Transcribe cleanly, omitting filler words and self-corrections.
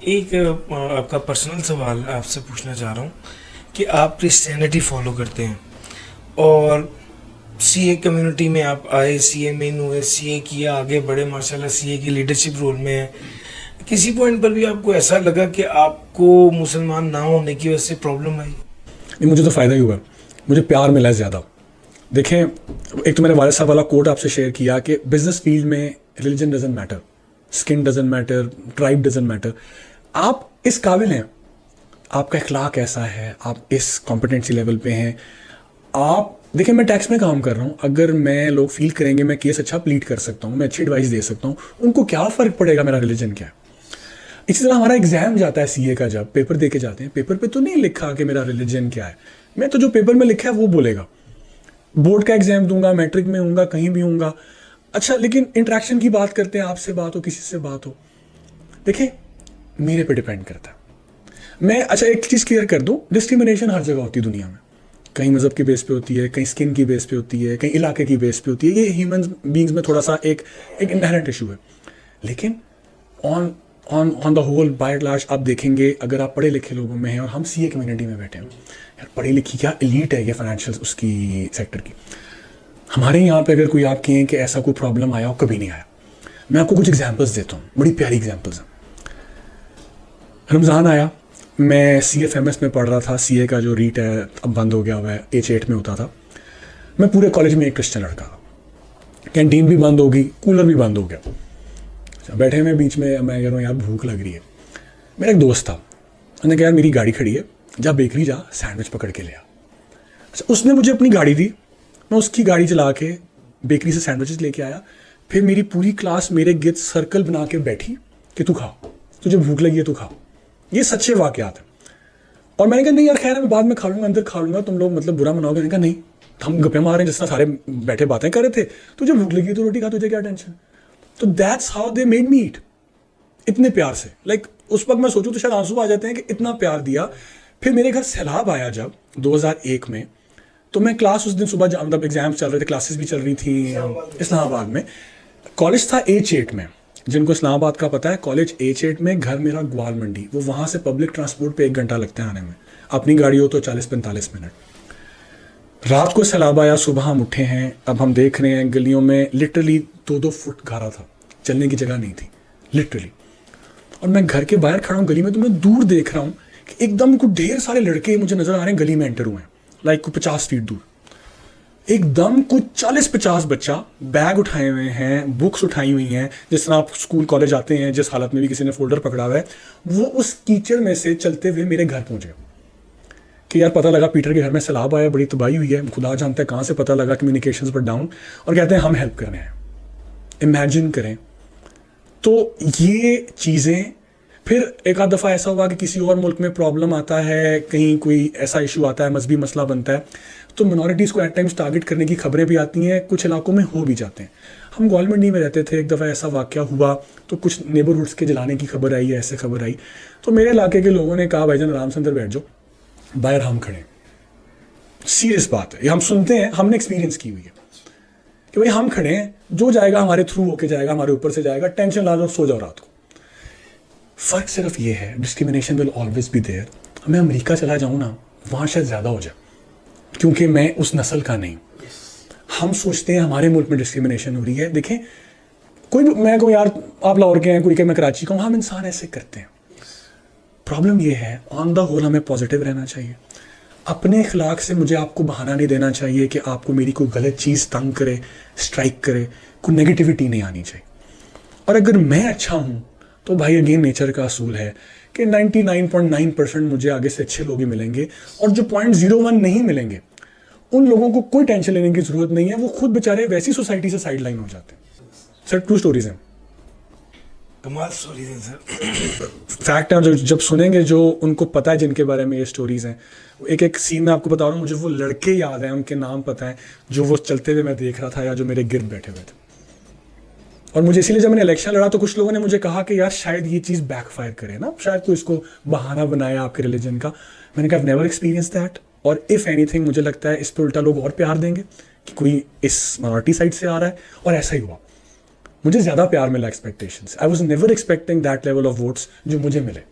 एक आपका पर्सनल सवाल आपसे पूछना चाह रहा हूँ कि आप क्रिश्चियनिटी फॉलो करते हैं और सीए कम्युनिटी में आप आए, सीए मेन हुए, सीए किया, आगे बढ़े, माशाल्लाह सीए की लीडरशिप रोल में है। किसी पॉइंट पर भी आपको ऐसा लगा कि आपको मुसलमान ना होने की वजह से प्रॉब्लम आई? नहीं, मुझे तो फ़ायदा ही हुआ। मुझे प्यार मिला है ज़्यादा। देखें, एक तो मैंने वाले साहब वाला कोट आपसे शेयर किया कि बिजनेस फील्ड में religion doesn't matter, skin doesn't matter, tribe doesn't matter. आप इस काबिल हैं, आपका इखलाक ऐसा है, आप इस कॉम्पिटेंसी लेवल पे हैं। आप देखिए, मैं टैक्स में काम कर रहा हूँ। अगर मैं लोग फील करेंगे मैं केस अच्छा प्लीड कर सकता हूँ, मैं अच्छी एडवाइस दे सकता हूँ, उनको क्या फ़र्क पड़ेगा मेरा रिलीजन क्या है। इसी तरह हमारा एग्जाम जाता है सीए का, जब पेपर दे के जाते हैं, पेपर पे तो नहीं लिखा कि मेरा रिलीजन क्या है। मैं तो जो पेपर में लिखा है वो बोलेगा। बोर्ड का एग्जाम दूंगा, मैट्रिक में हूँगा, कहीं भी हूँगा। अच्छा, लेकिन इंटरेक्शन की बात करते हैं, आपसे बात हो, किसी से बात हो, देखिए मेरे पे डिपेंड करता है। मैं अच्छा एक चीज़ क्लियर कर दूँ, डिस्क्रिमिनेशन हर जगह होती है दुनिया में। कहीं मज़हब की बेस पे होती है, कहीं स्किन की बेस पे होती है, कहीं इलाके की बेस पे होती है। ये ह्यूमन बींग्स में थोड़ा सा एक एक इनहेरेंट इशू है। लेकिन on on on the whole by and large आप देखेंगे, अगर आप पढ़े लिखे लोगों में हैं और हम सीए कम्युनिटी में बैठे हैं, यार पढ़ी लिखी क्या एलीट है ये फाइनेंशियल उसकी सेक्टर की। हमारे यहाँ पे अगर कोई आप कहें कि ऐसा कोई प्रॉब्लम आया हो, कभी नहीं आया। मैं आपको कुछ एग्जांपल्स देता हूँ, बड़ी प्यारी एग्जांपल्स हैं। रमज़ान आया, मैं CFMS में पढ़ रहा था। सीए का जो रीट है अब बंद हो गया हुआ है, H8 में होता था। मैं पूरे कॉलेज में एक क्रिश्चियन लड़का था। कैंटीन भी बंद हो गई, कूलर भी बंद हो गया। अच्छा, बैठे में बीच में मैं कह रहा हूँ यार भूख लग रही है। मेरा एक दोस्त था, उसने कहा यार मेरी गाड़ी खड़ी है, जा बेकरी जा, सैंडविच पकड़ के ले आ। अच्छा, उसने मुझे अपनी गाड़ी दी, मैं उसकी गाड़ी चला के बेकरी से सैंडविचेस लेके आया। फिर मेरी पूरी क्लास मेरे गिर्द सर्कल बना के बैठी कि तू खा, तुझे भूख लगी है तू खा। ये सच्चे वाकयात हैं। और मैंने कहा नहीं यार खैर मैं बाद में खा लूँगा, अंदर खा लूँगा, तुम लोग मतलब बुरा मनाओगे। मैंने कहा नहीं, हम गप्पे मार रहे हैं, जिस तरह सारे बैठे बातें कर रहे थे। तुझे भूख लगी तो रोटी खा, तुझे क्या टेंशन। तो that's how they made me eat, इतने प्यार से। लाइक उस वक्त मैं सोचूं तो शायद आंसू आ जाते हैं कि इतना प्यार दिया। फिर मेरे घर सैलाब आया जब 2001 में, तो मैं क्लास उस दिन सुबह मतलब एग्जाम्स चल रहे थे, क्लासेस भी चल रही थी इस्लामाबाद में। कॉलेज था H8 में, जिनको इस्लामाबाद का पता है, कॉलेज H8 में, घर मेरा ग्वाल मंडी। वो वहाँ से पब्लिक ट्रांसपोर्ट पे 1 घंटा लगता है आने में, अपनी गाड़ी हो तो 40-45 मिनट। रात को सैलाब आया, सुबह हम उठे हैं, अब हम देख रहे हैं गलियों में लिटरली 2-2 फुट गारा था, चलने की जगह नहीं थी लिटरली। और मैं घर के बाहर खड़ा हूँ गली में, तो मैं दूर देख रहा हूँ कि एकदम कुछ ढेर सारे लड़के मुझे नजर आ रहे हैं गली में एंटर हुए हैं, लाइक कुछ 50 फीट दूर। एकदम कुछ 40-50 बच्चा बैग उठाए हुए हैं, बुक्स उठाई हुई हैं, जिस तरह आप स्कूल कॉलेज आते हैं, जिस हालत में भी किसी ने फोल्डर पकड़ा हुआ है, वो उस कीचड़ में से चलते हुए मेरे घर पहुंचे। कि यार पता लगा पीटर के घर में सैलाब आया, बड़ी तबाही हुई है, खुदा जानता है कहाँ से पता लगा, कम्युनिकेशंस पर डाउन, और कहते हैं हम हेल्प कर रहे हैं। इमेजिन करें। तो ये चीज़ें, फिर एक आध दफ़ा ऐसा हुआ कि किसी और मुल्क में प्रॉब्लम आता है, कहीं कोई ऐसा इशू आता है, मजहबी मसला बनता है, तो मिनॉरिटीज़ को एट टाइम्स टारगेट करने की खबरें भी आती हैं, कुछ इलाकों में हो भी जाते हैं। हम गवर्नमेंट में रहते थे, एक दफ़ा ऐसा वाक़या हुआ तो कुछ नेबरहुड्स के जलाने की खबर आई, ऐसे खबर आई, तो मेरे इलाके के लोगों ने कहा भाईजान आराम से अंदर बैठ जाओ, बाहर हम खड़े। सीरियस बात है, ये हम सुनते हैं, हमने एक्सपीरियंस की हुई है कि भाई हम खड़े हैं, जो जाएगा हमारे थ्रू होके जाएगा, हमारे ऊपर से जाएगा, टेंशन ला लो, सो जाओ रात को। फ़र्क सिर्फ ये है, discrimination will always be there. मैं अमेरिका चला जाऊँ ना, वहाँ शायद ज़्यादा हो जाए, क्योंकि मैं उस नस्ल का नहीं। हम सोचते हैं हमारे मुल्क में डिस्क्रिमिनेशन हो रही है। देखें, कोई मैं कहूँ यार आप लाहौर के हैं, कोई के मैं कराची का हूँ, हम इंसान ऐसे करते हैं। प्रॉब्लम ये है, ऑन द होल हमें पॉजिटिव रहना चाहिए। अपने इखलाक से मुझे आपको बहाना नहीं देना चाहिए कि आपको मेरी कोई गलत चीज़ तंग करे, स्ट्राइक करे, कोई नेगेटिविटी नहीं आनी चाहिए। और अगर मैं अच्छा हूँ तो भाई अगेन नेचर का असूल है कि 99.9% मुझे आगे से अच्छे लोग ही मिलेंगे, और जो 0.01 नहीं मिलेंगे उन लोगों को कोई टेंशन लेने की ज़रूरत नहीं है, वो खुद बेचारे वैसी सोसाइटी से साइड लाइन हो जाते हैं। सर ट्रू स्टोरीज हैं, कमाल स्टोरीज हैं सर। फैक्ट है। जब सुनेंगे, जो उनको पता है जिनके बारे में ये स्टोरीज हैं, एक एक सीन में आपको बता रहा हूँ, मुझे वो लड़के याद हैं, उनके नाम पता है, जो वो चलते हुए मैं देख रहा था या जो मेरे गिर्द बैठे हुए थे। और मुझे इसीलिए जब मैंने इलेक्शन लड़ा तो कुछ लोगों ने मुझे कहा कि यार शायद ये चीज़ बैकफायर करे ना, शायद तो इसको बहाना बनाए आपके रिलीजन का। मैंने कहा नेवर एक्सपीरियंस दैट, और इफ़ एनीथिंग मुझे लगता है इस पर उल्टा लोग और प्यार देंगे कि कोई इस माइनॉरिटी साइड से आ रहा है, और ऐसा ही हुआ। मुझे ज़्यादा प्यार मिला एक्सपेक्टेशन से। I was never expecting that level of votes जो मुझे मिले।